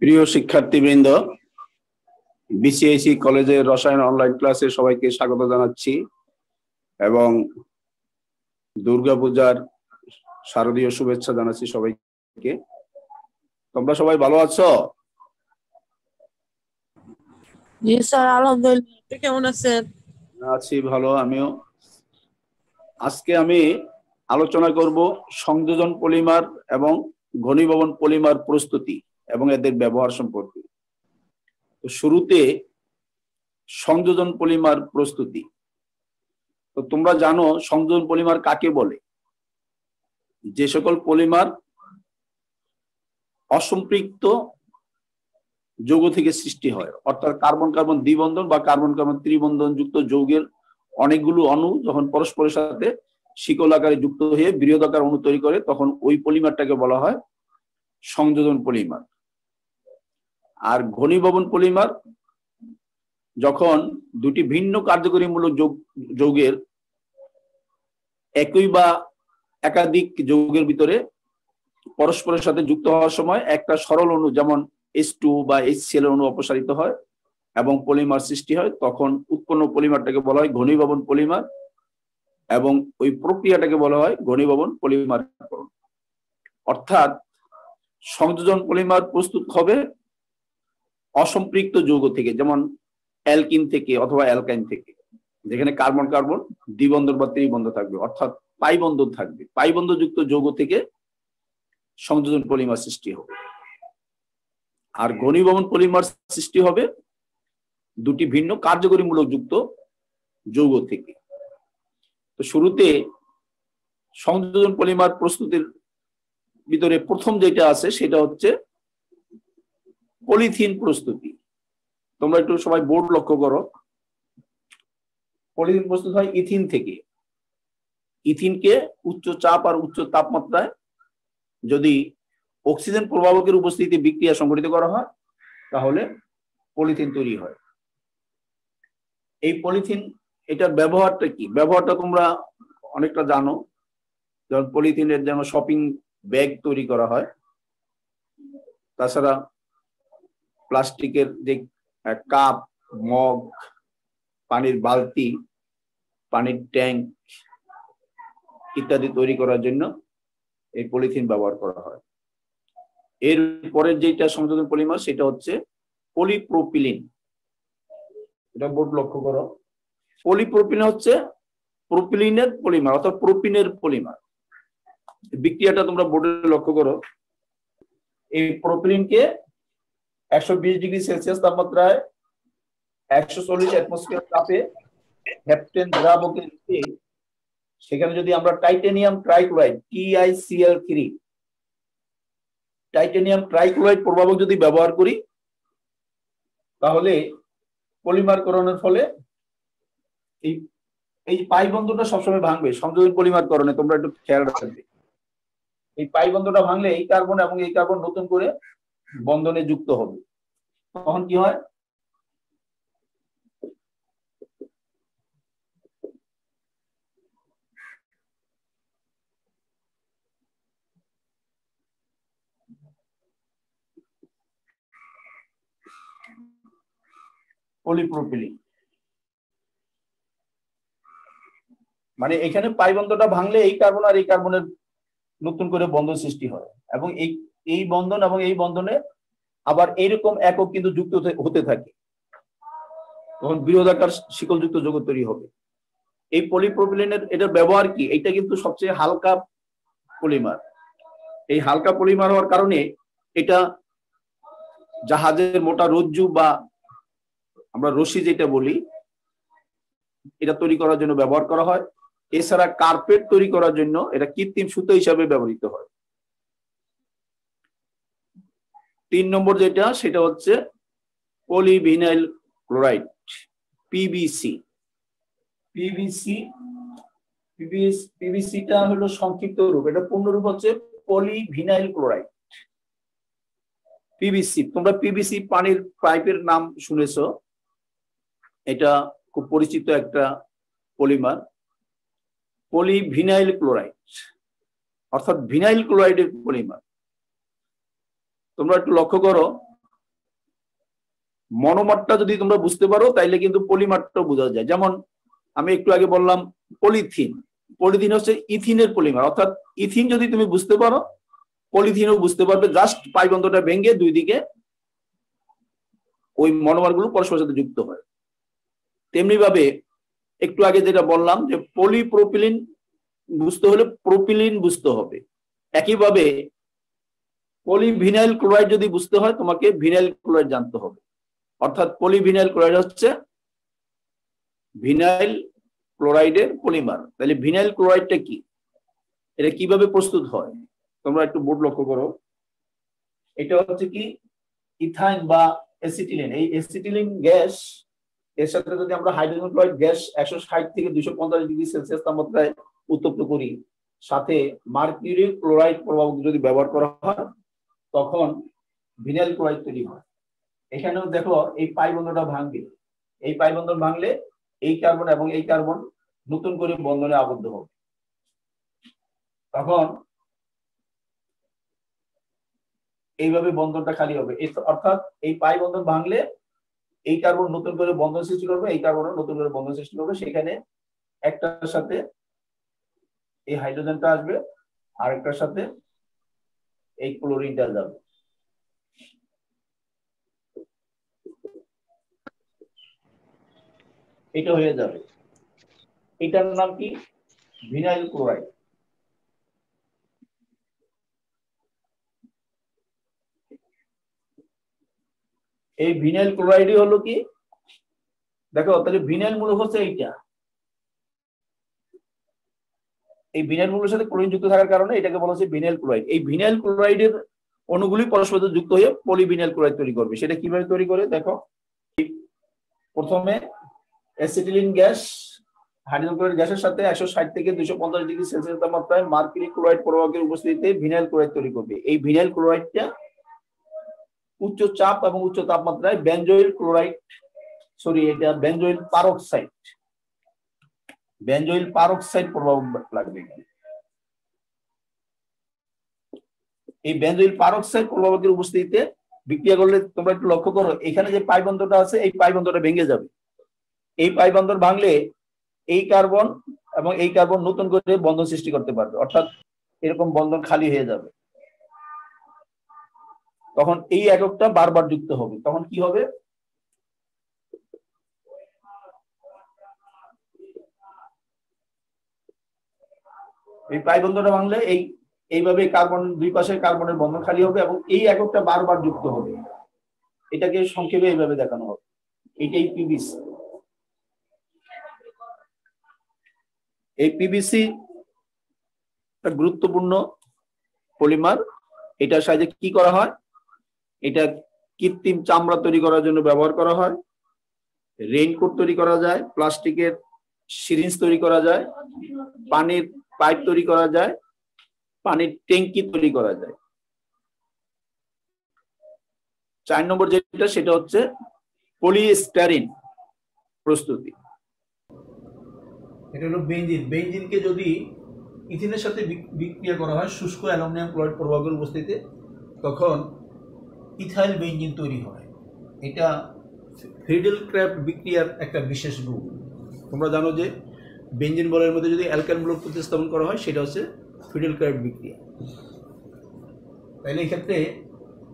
প্রিয় শিক্ষার্থীবৃন্দ, বিসিএসি কলেজের রসায়ন অনলাইন ক্লাসে সবাইকে স্বাগত জানাচ্ছি এবং দুর্গাপূজার শারদীয় শুভেচ্ছা জানাচ্ছি সবাইকে। তোমরা সবাই ভালো আছো? জি স্যার, আলহামদুলিল্লাহ। আপনি কেমন আছেন? আছি ভালো আমিও। আজকে আমি আলোচনা করব সংযোজন পলিমার এবং ঘনীভবন পলিমার প্রস্তুতি এবং এদের ব্যবহার সম্পর্কে। তো শুরুতে সংযোজন পলিমার প্রস্তুতি। তো তোমরা জানো সংযোজন পলিমার কাকে বলে? যে সকল পলিমার অসম্পৃক্ত যৌগ থেকে সৃষ্টি হয়, অর্থাৎ কার্বন কার্বন দ্বিবন্ধন বা কার্বন কার্বন ত্রিবন্ধন যুক্ত যৌগের অনেকগুলো অণু যখন পরস্পরের সাথে শিকল আকারে যুক্ত হয়ে বৃহদাকার অণু তৈরি করে, তখন ওই পলিমারটাকে বলা হয় সংযোজন পলিমার। আর ঘনীভবন পলিমার যখন দুটি ভিন্ন কার্যকরীমূলক যৌগের একই বা একাধিক যৌগের ভিতরে পরস্পরের সাথে যুক্ত হওয়ার সময় একটা সরল অণু যেমন H2 বা HCl অণু অপসারিত হয় এবং পলিমার সৃষ্টি হয়, তখন উৎপন্ন পলিমারটাকে বলা হয় ঘনীভবন পলিমার এবং ওই প্রক্রিয়াটাকে বলা হয় ঘনীভবন পলিমারকরণ। অর্থাৎ সংযোজন পলিমার প্রস্তুত হবে অসম্পৃক্ত যৌগ থেকে, যেমন অ্যালকিন থেকে অথবা অ্যালকাইন থেকে, যেখানে কার্বন কার্বন দ্বিবন্ধন বা ত্রিবন্ধন থাকবে, অর্থাৎ পাই বন্ধন থাকবে। পাই বন্ধনযুক্ত যৌগ থেকে সংযোজন পলিমার সৃষ্টি হবে। আর ঘনীভবন পলিমার সৃষ্টি হবে দুটি ভিন্ন কার্যকরীমূলক যুক্ত যৌগ থেকে। তো শুরুতে সংযোজন পলিমার প্রস্তুতির ভিতরে প্রথম যেটা আছে সেটা হচ্ছে পলিথিন প্রস্তুতি। তোমরা একটু সবাই বোর্ড লক্ষ্য করো। পলিথিন প্রস্তুত হয় ইথিন থেকে। ইথিনকে উচ্চ চাপ আর উচ্চ তাপমাত্রায় যদি অক্সিজেন প্রভাবকের উপস্থিতিতে বিক্রিয়া সংঘটিত করা হয় তাহলে পলিথিন তৈরি হয়। এই পলিথিন, এটার ব্যবহারটা কি? ব্যবহারটা তোমরা অনেকটা জানো। যেমন পলিথিনের যেমন শপিং ব্যাগ তৈরি করা হয়, তাছাড়া প্লাস্টিকের যে কাপ, মগ, পানির বালতি, পানির ট্যাঙ্ক ইত্যাদি তৈরি করার জন্য এই পলিথিন ব্যবহার করা হয়। এর পরের যেটা সংযোজন পলিমার সেটা হচ্ছে পলিপ্রোপিলিন। এটা বোর্ড লক্ষ্য করো। পলিপ্রোপিলিন হচ্ছে প্রোপিলিনের পলিমার, অর্থাৎ প্রোপিনের পলিমার। বিক্রিয়াটা তোমরা বোর্ডে লক্ষ্য করো। এই প্রোপিলিনকে 120 ডিগ্রি সেলসিয়াস তাপমাত্রায় 140 অ্যাটমসফিয়ার তাপে হেপ্টেন দ্রাবকে রেখে সেখানে যদি আমরা titanium trichloride TiCl3 titanium trichloride প্রভাবক যদি ব্যবহার করি তাহলে পলিমারকরণের ফলে এই পাই বন্ধনটা সবসময় ভাঙবে। সংযোজন পলিমারকরণে তোমরা একটু খেয়াল রাখবে, এই পাই বন্ধনটা ভাঙলে এই কার্বন এবং এই কার্বন নতুন করে বন্ধনে যুক্ত হবে। তখন কি হয়? পলিপ্রোপিলিন, মানে এখানে পাই বন্ধনটা ভাঙলে এই কার্বন আর এই কার্বনের নতুন করে বন্ধন সৃষ্টি হয় এবং এই বন্ধন এবং এই বন্ধনে আবার এইরকম একক কিন্তু যুক্ত হতে থাকে, তখন বৃহদাকার শিকলযুক্ত যৌগ তৈরি হবে। এই পলিপ্রোপিলিনের এটার ব্যবহার কি? এটা কিন্তু সবচেয়ে হালকা পলিমার। এই হালকা পলিমার হওয়ার কারণে এটা জাহাজের মোটা রজ্জু বা আমরা রশি যেটা বলি, এটা তৈরি করার জন্য ব্যবহার করা হয়। এছাড়া কার্পেট তৈরি করার জন্য এটা কৃত্রিম সুতো হিসাবে ব্যবহৃত হয়। 3 নম্বর যেটা সেটা হচ্ছে পলিভিনাইল ক্লোরাইড, পিভিসি। পিভিসিটা হলো সংক্ষিপ্ত রূপ, এটা পূর্ণ রূপ হচ্ছে পলিভিনাইল ক্লোরাইড। পিভিসি, তোমরা পিভিসি পানির পাইপের নাম শুনেছো, এটা খুব পরিচিত একটা পলিমার। পলিভিনাইল ক্লোরাইড অর্থাৎ ভিনাইল ক্লোরাইডের পলিমার। তোমরা একটু লক্ষ্য করো, মনোমারটা যদি তোমরা বুঝতে পারো তাইলে কিন্তু পলিমারটাও বোঝা যায়। যেমন আমি একটু আগে বললাম পলিথিন, পলিথিন হচ্ছে ইথিনের পলিমার, অর্থাৎ ইথিন যদি তুমি বুঝতে পারো পলিথিনও বুঝতে পারবে, জাস্ট পাই বন্ধনটা ভেঙে দুই দিকে ওই মনোমার গুলো পরস্পরের সাথে যুক্ত হয়। তেমনি ভাবে একটু আগে যেটা বললাম যে পলিপ্রোপিলিন বুঝতে হলে প্রোপিলিন বুঝতে হবে, একইভাবে পলিভিনাইল ক্লোরাইড যদি বুঝতে হয় তোমাকে ভিনাইল ক্লোরাইড জানতে হবে। অর্থাৎ পলিভিনাইল ক্লোরাইড হচ্ছে ভিনাইল ক্লোরাইডের পলিমার। তাহলে ভিনাইল ক্লোরাইডটা কি, এটা কিভাবে প্রস্তুত হয় তোমরা একটু বোর্ড লক্ষ্য করো। এটা হচ্ছে কি ইথাইন বা অ্যাসিটিলিন। এই অ্যাসিটিলিন গ্যাস এর সাথে যদি আমরা হাইড্রোজেন ক্লোরাইড গ্যাস 160 থেকে 250 ডিগ্রি সেলসিয়াস তাপমাত্রায় উত্তপ্ত করি, সাথে মার্কিউরি ক্লোরাইড প্রভাবক যদি ব্যবহার করা হয় তখন ভিনাইল ক্লোরাইড তৈরি হয়। এখানেও দেখো এই পাই বন্ধনটা ভাঙবে, এই পাই বন্ধন ভাঙলে এই কার্বন এবং এই কার্বন নতুন করে বন্ধনে আবদ্ধ হবে, তখন এইভাবে বন্ধনটা খালি হবে। অর্থাৎ এই পাই বন্ধন ভাঙলে এই কার্বন নতুন করে বন্ধন সৃষ্টি করবে, এই কার্বন নতুন করে বন্ধন সৃষ্টি করবে, সেখানে একটার সাথে এই হাইড্রোজেনটা আসবে আর একটার সাথে এই ক্লোরিনটা যাবে। এটা হয়ে যাবে, এটার নাম কি ভিনাইল ক্লোরাইড। এই ভিনাইল ক্লোরাইডই হলো কি, দেখো তাহলে ভিনাইল মূলক হচ্ছে এইটা, এই ভিনাইল মূলকের সাথে ক্লোরিন যুক্ত থাকার কারণে এটাকে বলা হচ্ছে ভিনাইল ক্লোরাইড। এই ভিনাইল ক্লোরাইডের অণুগুলি পরস্পর যুক্ত হয়ে পলিভিনাইল ক্লোরাইড তৈরি করবে। সেটা কিভাবে তৈরি করে দেখো, প্রথমে অ্যাসিটিলিন গ্যাস হাইড্রোজেন ক্লোরাইড গ্যাসের সাথে 160 থেকে 250 ডিগ্রি সেলসিয়াস তাপমাত্রায় মার্কিউরি ক্লোরাইড প্রভাবকের উপস্থিতিতে ভিনাইল ক্লোরাইড তৈরি করবে। এই ভিনাইল ক্লোরাইডটা উচ্চ চাপ এবং উচ্চ তাপমাত্রায় বেনজোইল ক্লোরাইড এটা বেনজোইল পারক্সাইড, বেনজোইল পারক্সাইড প্রভাব লাগবে। এই বেনজোইল পারক্সাইড প্রভাবকের উপস্থিতিতে বিক্রিয়া করলে তোমরা একটু লক্ষ্য করো, এখানে যে পাই বন্ধনটা আছে এই পাই বন্ধনটা ভেঙে যাবে। এই পাই বন্ধন ভাঙলে এই কার্বন এবং এই কার্বন নতুন করে বন্ধন সৃষ্টি করতে পারবে, অর্থাৎ এরকম বন্ধন খালি হয়ে যাবে। তখন এই এককটা বারবার যুক্ত হবে, তখন কি হবে, এই পাই বন্ধনটা ভাঙলে এইভাবে কার্বন দুই পাশে কার্বনের বন্ধন খালি হবে এবং এই এককটা বারবার যুক্ত হবে। এটাকে সংক্ষেপে এইভাবে দেখানো হবে, এটাই পিভিসি। এই পিভিসি একটা গুরুত্বপূর্ণ পলিমার। এটার সাহায্যে কি করা হয়, এটা কৃত্রিম চামড়া তৈরি করার জন্য ব্যবহার করা হয়, রেইনকোট তৈরি করা যায়, প্লাস্টিকের সিরিঞ্জ তৈরি করা যায়, পানির পাইপ তৈরি করা যায়, পানির ট্যাঙ্কি তৈরি করা যায়। 4 নম্বর যেটা সেটা হচ্ছে পলিস্টারিন প্রস্তুতি। এটা হলো বেনজিন। বেনজিনকে যদি ইথিনের সাথে বিক্রিয়া করা হয় শুষ্ক অ্যালুমিনিয়াম ক্লোরাইড প্রভাবকের উপস্থিতিতে, তখন ইথাইল বেনজিন তৈরি হয়। এটা ফ্রিডেল ক্রাফট বিক্রিয়ার একটা বিশেষ রূপ। তোমরা জানো যে বেনজিন বলের মধ্যে যদি অ্যালকাইল মূলক প্রতিস্থাপন করা হয় সেটা হচ্ছে ফ্রিডেল ক্রাফট বিক্রিয়া। তাইলে এই ক্ষেত্রে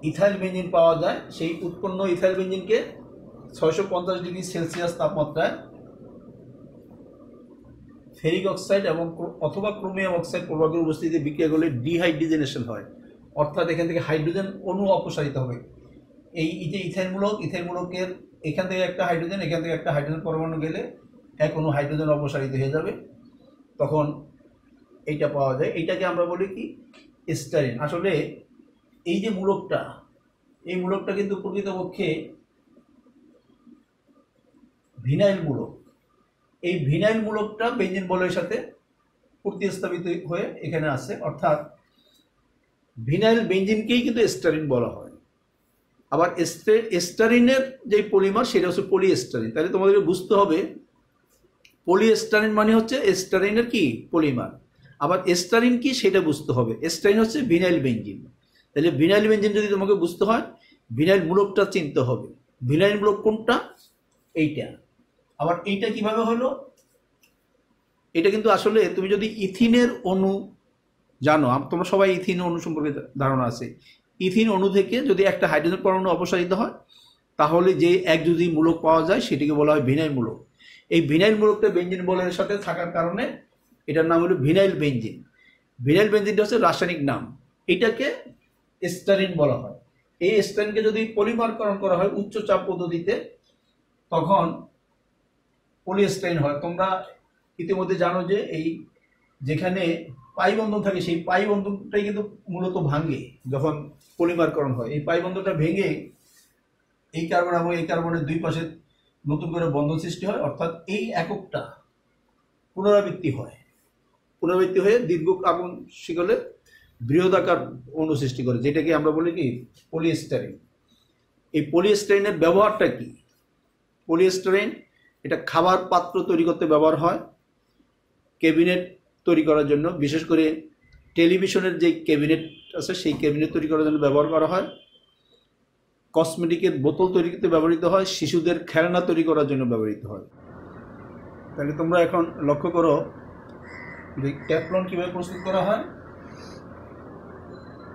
ইথাইল বেনজিন পাওয়া যায়। সেই উৎপন্ন ইথাইল বেনজিনকে 650 ডিগ্রি সেলসিয়াস তাপমাত্রায় ফেরিক অক্সাইড এবং অথবা ক্রোমিয়াম অক্সাইড প্রভাবকের উপস্থিতিতে বিক্রিয়া করলে ডিহাইড্রোজেনেশন হয়, অর্থাৎ এখান থেকে হাইড্রোজেন অণু অপসারিত হবে। এই যে ইথাইল মূলকের এখান থেকে একটা হাইড্রোজেন, এখান থেকে একটা হাইড্রোজেন পরমাণু গেলে এক অণু হাইড্রোজেন অপসারিত হয়ে যাবে, তখন এইটা পাওয়া যায়। এইটাকে আমরা বলি কি স্টারিন। আসলে এই যে মূলকটা, এই মূলকটা কিন্তু প্রকৃতপক্ষে ভিনাইল মূলক। এই ভিনাইল মূলকটা বেনজিন বলের সাথে প্রতিস্থাপিত হয়ে এখানে আছে, অর্থাৎ ভিনাইল বেনজিনকেই কিন্তু স্টারিন বলা হয়। আবার স্টারিনের যে পলিমার সেটা হচ্ছে পলিস্টারিন। তাহলে তোমাদেরকে বুঝতে হবে পলিস্টারিন মানে হচ্ছে স্টারিনের কি পলিমার, আবার স্টারিন কি সেটা বুঝতে হবে। স্টারিন হচ্ছে ভিনাইল বেনজিন। তাহলে ভিনাইল বেনজিন যদি তোমাকে বুঝতে হয় ভিনাইল মূলকটা চিনতে হবে। ভিনাইল মূলক কোনটা? এইটা। আবার এইটা কিভাবে হলো? এটা কিন্তু আসলে তুমি যদি ইথিনের অণু জানো, তোমরা সবাই ইথিন অণু সম্পর্কে ধারণা আছে, ইথিন অণু থেকে যদি একটা হাইড্রোজেন পরমাণু অপসারিত হয় তাহলে যে একযোজী মূলক পাওয়া যায় সেটিকে বলা হয় ভিনাইল মূলক। এই ভিনাইল মূলকটা বেঞ্জিন বলের সাথে থাকার কারণে এটার নাম হলো ভিনাইল বেঞ্জিন। ভিনাইল বেঞ্জিনটা হচ্ছে রাসায়নিক নাম। এটাকে স্টারিন বলা হয়। এই স্টারিনকে যদি পলিমারকরণ করা হয় উচ্চ চাপ পদ্ধতিতে তখন পলিস্টাইরিন হয়। তোমরা ইতিমধ্যে জানো যে এই যেখানে পাই বন্ধন থাকে সেই পাই বন্ধনটাই কিন্তু মূলত ভাঙে যখন পলিমারকরণ হয়। এই পাই বন্ধনটা ভেঙে এই কার্বন এবং এই কার্বনের দুই পাশে নতুন করে বন্ধন সৃষ্টি হয়, অর্থাৎ এই এককটা পুনরাবৃত্তি হয়। পুনরাবৃত্তি হয়ে দীর্ঘ কার্বন শিকলে বৃহদাকার অণু সৃষ্টি করে, যেটাকে আমরা বলি কি পলিস্টাইরিন। এই পলিস্টাইরিনের ব্যবহারটা কি? পলিস্টাইরিন এটা খাবার পাত্র তৈরি করতে ব্যবহার হয়, ক্যাবিনেট তৈরি করার জন্য, বিশেষ করে টেলিভিশনের যে ক্যাবিনেট আছে সেই ক্যাবিনেট তৈরি করার জন্য ব্যবহার করা হয়, কসমেটিকের বোতল তৈরি করতে ব্যবহৃত হয়, শিশুদের খেলনা তৈরি করার জন্য ব্যবহৃত হয়। তাহলে তোমরা এখন লক্ষ্য করো যে ট্যাফলন কিভাবে প্রস্তুত করা হয়।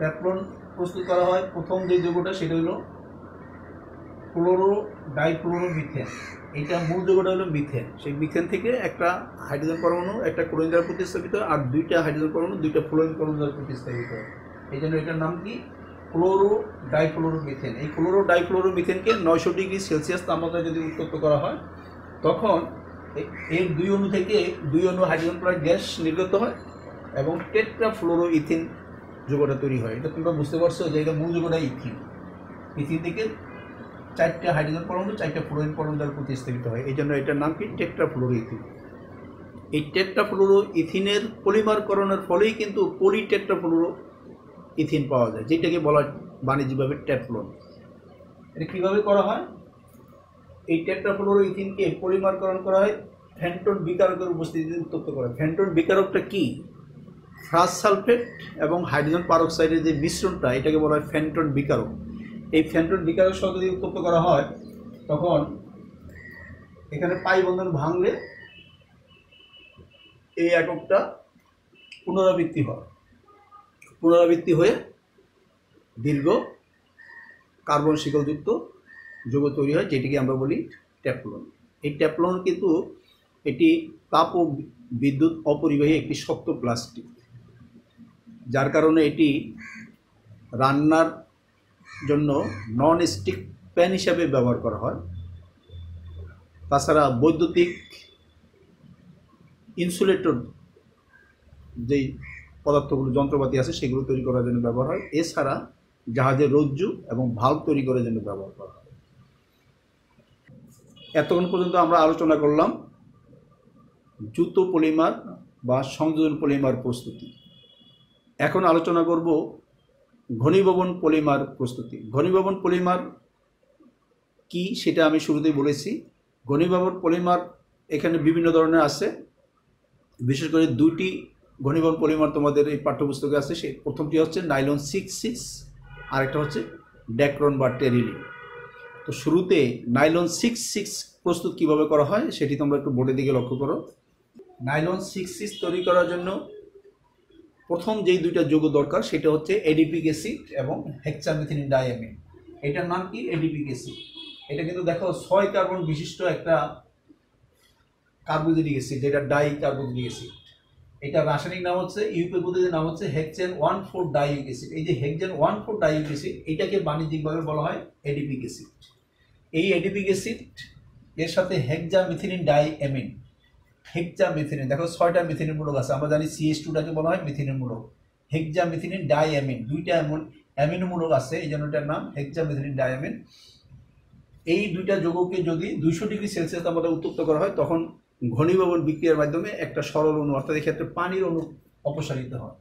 ট্যাফলন প্রস্তুত করা হয়, প্রথম যে যৌগটা সেটা হলো ক্লোরো ডাইক্লোরোমিথেন। এইটা মূল যৌগটা হলো মিথেন। সেই মিথেন থেকে একটা হাইড্রোজেন পরমাণু একটা ক্লোরিন দ্বারা প্রতিস্থাপিত হয়, আর দুইটা হাইড্রোজেন পরমাণু দুইটা ফ্লোরিন পরমাণু দ্বারা প্রতিস্থাপিত হয়। এই জন্য এটার নাম কি? Chloro dichloromethane. এই ক্লোরো ডাইক্লোরোমিথেনকে 900 ডিগ্রি সেলসিয়াস তাপমাত্রায় যদি উত্তপ্ত করা হয় তখন এর দুই অণু থেকে দুই অণু হাইড্রোজেন ক্লোরাইড গ্যাস নির্গত হয় এবং টেট্রাফ্লোরোইথিন যৌগটা তৈরি হয়। এটা তোমরা বুঝতে পারছো যে এটা মূল যৌগটা ইথিন। ইথিন থেকে 4টা হাইড্রোজেন পরমাণু 4টা ফ্লোরিন পরমাণু দ্বারা প্রতিস্থাপিত হয়। এই জন্য এটার নাম কি? টেট্রাফ্লোরোইথিন। এই টেট্রাফ্লোরোইথিনের পলিমারকরণের ফলেই কিন্তু পলিটেট্রাফ্লোরোইথিন পাওয়া যায়, যেটাকে বলা হয় বাণিজ্যিকভাবে ট্যাফলন। এটা কিভাবে করা হয়? এই টেট্রাফ্লোরোইথিনকে পলিমারকরণ করা হয় ফ্যান্টন বিকারকের উপস্থিতিতে উত্তপ্ত করা হয়। ফ্যান্টন বিকারকটা কি? ফ্রাস সালফেট এবং হাইড্রোজেন পারক্সাইডের যে মিশ্রণটা এটাকে বলা হয় ফ্যান্টন বিকারক। এই ফ্যান্টন বিকারক সহ যদি উত্তপ্ত করা হয় তখন এখানে পাই বন্ধন ভাঙলে এই এককটা পুনরাবৃত্তি হয়। পুনরাবৃত্তি হয়ে দীর্ঘ কার্বন শিকলযুক্ত যৌগ তৈরি হয়, যেটিকে আমরা বলি ট্যাফলন। এই ট্যাফলন কিন্তু এটি তাপ ও বিদ্যুৎ অপরিবাহী একটি শক্ত প্লাস্টিক, যার কারণে এটি রান্নার জন্য নন স্টিক প্যান হিসাবে ব্যবহার করা হয়। তাছাড়া বৈদ্যুতিক ইনসুলেটর যেই পদার্থগুলো যন্ত্রপাতি আছে সেগুলো তৈরি করার জন্য ব্যবহার হয়। এছাড়া জাহাজের রজ্জু এবং ভাল্ব তৈরি করার জন্য ব্যবহার করা হয়। এতক্ষণ পর্যন্ত আমরা আলোচনা করলাম যুত পলিমার বা সংযোজন পলিমার প্রস্তুতি। এখন আলোচনা করব ঘনীভবন পলিমার প্রস্তুতি। ঘনীভবন পলিমার কি সেটা আমি শুরুতেই বলেছি। ঘনীভবন পলিমার এখানে বিভিন্ন ধরনের আছে, বিশেষ করে দুটি ঘনীভবন পলিমার তোমাদের এই পাঠ্যপুস্তকে আছে। সেই প্রথমটি হচ্ছে নাইলন 66, আরেকটা হচ্ছে ড্যাক্রন বা টেরিলিন। তো শুরুতে নাইলন 66 প্রস্তুত কিভাবে করা হয় সেটি তোমরা একটু বোর্ডের দিকে লক্ষ্য করো। নাইলন 66 তৈরি করার জন্য প্রথম যেই দুইটা যৌগ দরকার সেটা হচ্ছে এডিপিক অ্যাসিড এবং হেক্সামেথিলিন ডাইঅ্যামিন। এটার নাম কি? Adipic acid. এটা কিন্তু দেখো 6 কার্বন বিশিষ্ট একটা কার্বোক্সিলিক অ্যাসিড, যেটা ডাই কার্বোক্সিলিক অ্যাসিড। এটা রাসায়নিক নাম হচ্ছে ইউকে পদ্ধতির নাম হচ্ছে হেক্সেন 1,4 ডাইইউক অ্যাসিড। এই যে হেক্সেন 1,4 ডাইইউক অ্যাসিড এটাকে বাণিজ্যিকভাবে বলা হয় এডিপিক অ্যাসিড। এই এডিপিক অ্যাসিড এর সাথে হেক্সামেথিলিন ডাইঅ্যামিন। হেক্সামেথিলিন দেখো 6টা মেথিলিন মূলক আছে। আমরা জানি CH2টাকে বলা হয় মেথিলিন মূলক। হেক্সামেথিলিন ডাইঅ্যামিন, দুইটা এমন অ্যামিনো মূলক আছে, এই জন্য এটার নাম হেক্সামেথিলিন ডাইঅ্যামিন। এই দুইটা যৌগকে যদি 200 ডিগ্রি সেলসিয়াস তাপমাত্রায় উত্তপ্ত করা হয় তখন ঘনীভবন বিক্রিয়ার মাধ্যমে একটা সরল অণু, অর্থাৎ এক্ষেত্রে পানির অণু অপসারিত হয়।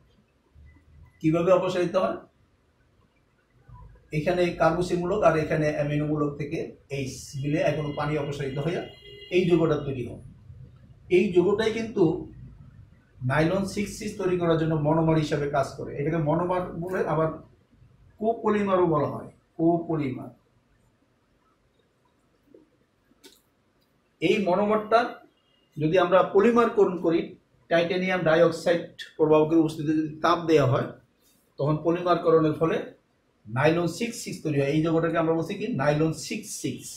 কিভাবে অপসারিত হয়? এখানে কার্বক্সি মূলক আর এখানে অ্যামিনো মূলক থেকে H মিলে এখন পানি অপসারিত হয়ে এই যৌগটা তৈরি হয়। এই যৌগটাই কিন্তু নাইলন 66 তৈরি করার জন্য মনোমার হিসাবে কাজ করে। এটাকে মনোমার বলে আবার কোপলিমারও বলা হয়। কোপলিমার। এই মনোমারটা যদি আমরা পলিমারকরণ করি, টাইটানিয়াম ডাইঅক্সাইড প্রভাবকের উপস্থিতিতে যদি তাপ দেওয়া হয়, তখন পলিমারকরণের ফলে নাইলন 6,6 তৈরি হয়। এই যৌগটাকে আমরা বলছি কি নাইলন 6,6।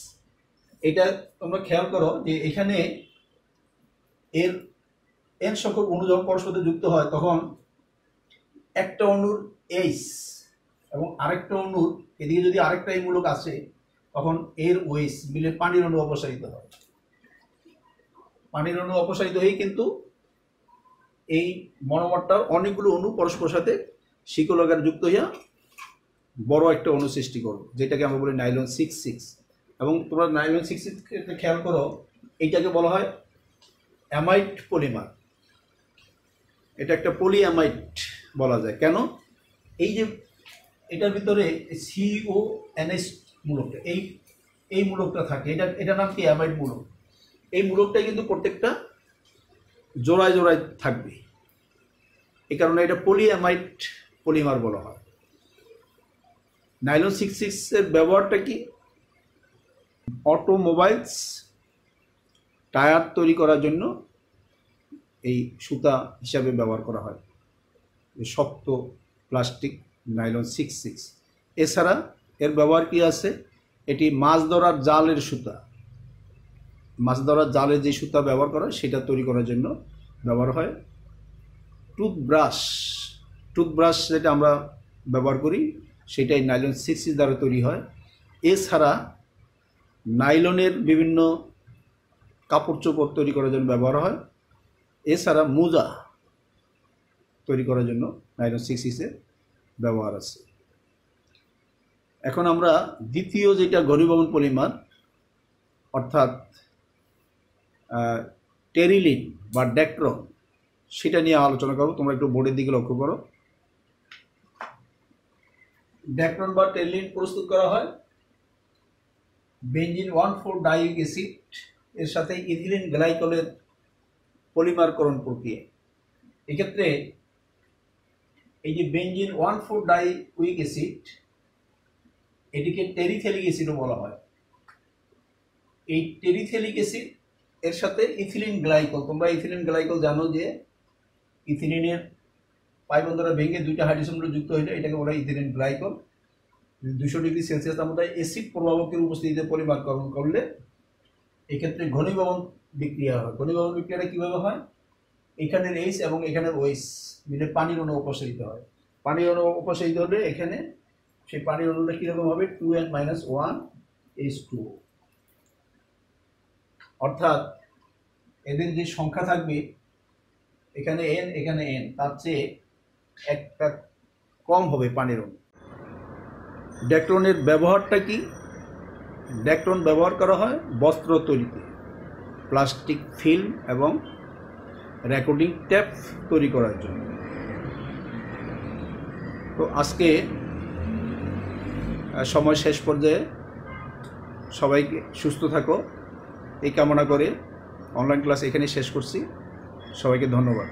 এটা তোমরা খেয়াল করো যে এখানে এর এন সংখ্যক অণু যখন পরস্পর সাথে যুক্ত হয়, তখন একটা অণুর এইচ এবং আরেকটা অণুর এদিকে যদি আরেকটা এই মূলক আসে, তখন এর ওএইচ মিলে পানির অণু অপসারিত হয়। পানির অণু অপসারিত হয়ে কিন্তু এই মনোমারটার অনেকগুলো অণু পরস্পর সাথে শিকল আকারে যুক্ত হইয়া বড় একটা অণু সৃষ্টি করবে, যেটাকে আমরা বলি নাইলন 6,6। এবং তোমরা নাইলন 6,6 খেয়াল করো, এইটাকে বলা হয় অ্যামাইড পলিমার। এটা একটা পলিঅ্যামাইড বলা যায়। কেন? এই যে এটার ভিতরে CONH মূলকটা, এই মূলকটা থাকে, এটা নাম কি অ্যামাইড মূলক। এই মূলকটাই কিন্তু প্রত্যেকটা জোড়ায় জোড়ায় থাকবে, এই কারণে এটা পলিঅ্যামাইড পলিমার বলা হয়। নাইলন 6,6 এর ব্যবহারটা কি? অটোমোবাইলস টায়ার তৈরি করার জন্য এই সুতা হিসাবে ব্যবহার করা হয়, শক্ত প্লাস্টিক নাইলন 6,6। এছাড়া এর ব্যবহার কি আছে? এটি মাছ ধরার জালের সুতা, মাছ ধরার জালে যে সুতা ব্যবহার করা হয় সেটা তৈরি করার জন্য ব্যবহার হয়। টুথব্রাশ যেটা আমরা ব্যবহার করি সেটাই নাইলন 6,6 দ্বারা তৈরি হয়। এছাড়া নাইলনের বিভিন্ন কাপড় চোপড় তৈরি করার জন্য ব্যবহার হয়। এছাড়া মোজা তৈরি করার জন্য নাইলন 6,6 এর ব্যবহার আছে। এখন আমরা দ্বিতীয় যেটা ঘনীভবন পলিমার অর্থাৎ টেরিলিন বা ডেক্ট্রন, সেটা নিয়ে আলোচনা করব। তোমরা একটু বোর্ডের দিকে লক্ষ্য করো। ডেক্ট্রন বা টেরিলিন প্রস্তুত করা হয় বেঞ্জিন 1,4-ডাইইক অ্যাসিড এর সাথে ইথিলিন গ্লাইকলের পলিমারকরণ প্রক্রিয়া। এক্ষেত্রে এই যে বেঞ্জিন 1,4-ডাইইক অ্যাসিড, এটিকে টেরিথেলিক অ্যাসিডও বলা হয়। এই টেরিথেলিক অ্যাসিড এর সাথে ইথিলিন গ্লাইকল, তোমরা ইথিলিন গ্লাইকল জানো যে ইথিলিনের পাই বন্ধনটা ভেঙে দুইটা হাইড্রোজেন যুক্ত হইলে এটাকে বলা হয় ইথিলিন গ্লাইকল। 200 ডিগ্রি সেলসিয়াস তাপমাত্রায় অ্যাসিড প্রভাবকের উপস্থিতিতে পলিমারকরণ করলে এক্ষেত্রে ঘনীভবন বিক্রিয়া হয়। ঘনীভবন বিক্রিয়াটা কিভাবে হয়? এখানের এইচ এবং এখানের ওএইচ মিলে পানির অণু অপসারিত হয়। পানির অণু অপসারিত হলে এখানে সেই পানির অণুটা কীরকম হবে? 2n-1H2। অর্থাৎ এদের যে সংখ্যা থাকবে এখানে n এখানে n, তার চেয়ে একটা কম হবে পানির অণু। ডেক্ট্রনের ব্যবহারটা কি? ডেক্ট্রন ব্যবহার করা হয় বস্ত্র তৈরিতে, প্লাস্টিক ফিল্ম এবং রেকর্ডিং টেপ তৈরি করার জন্য। তো আজকে সময় শেষ পর্যায়ে, সবাইকে সুস্থ থাকো এই কামনা করে অনলাইন ক্লাস এখানেই শেষ করছি। সবাইকে ধন্যবাদ।